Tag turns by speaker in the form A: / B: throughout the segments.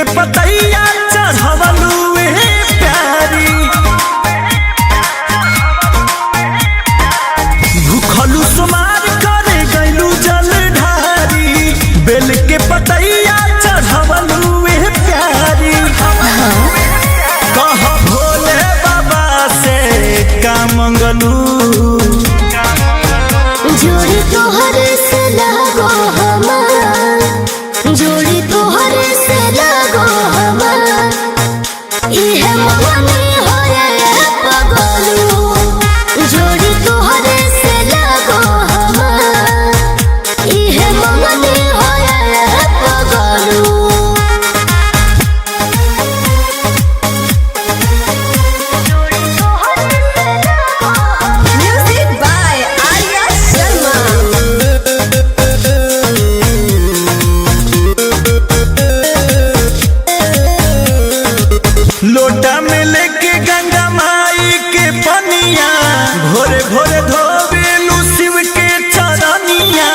A: के पतैया चढ़वलू प्यारी भूखलू सुमार करे गैलू जल ढारी बेल के पतैया चढ़वलू प्यारी कह भोले बाबा से का मंगलू
B: जोड़ी तोहर से लगो हमार जोड़ी तोहर से लगो हमार इहे मगनी होए पगलू जोड़ी तोहर से लगो हमार इहे मगनी होए पगलू। Music by Arya Sharma.
A: लोटा में लेके गंगा माई के पनिया भोरे भोरे धोबेलू शिव के चरनिया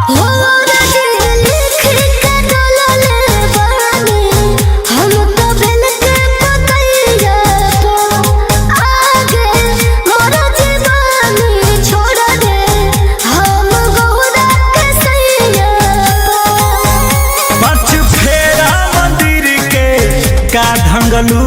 B: हो राजी लिख के डोलले बानी हम तो बेल के पतैया तो आगे मोर जीवानी छोड़ दे हम गौरा के सैया
A: पाँच फेरा मंदिर के का ढंगलू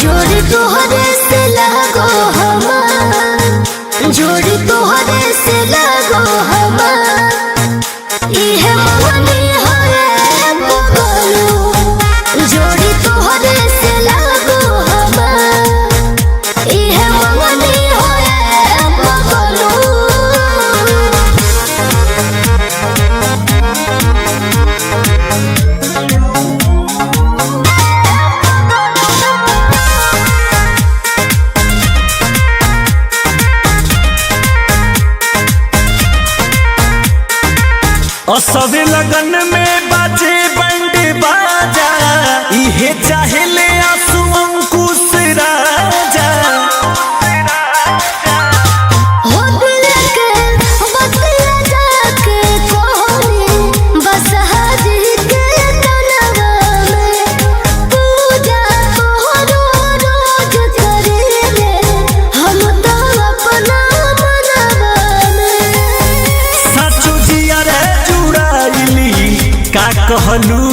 B: जोड़ी तोहरे से लगो हमार जोड़ी तोहरे से लगो हमार इहे मगनी होए पगलू जोड़ी तोहरे से लगो हमार इहे मगनी होए पगलू।
A: असबे लगन में बाजे बंड बाजा इहे चाहे ले आंसू अंकुश राजा
B: हो दिल के बतिया जाके कोहनी बस हाजी के तनवा में पूजा तोहरो रोज करेले हम तो अपना मनवा में
A: सचो जिया रे जुड़ाइली का कहलू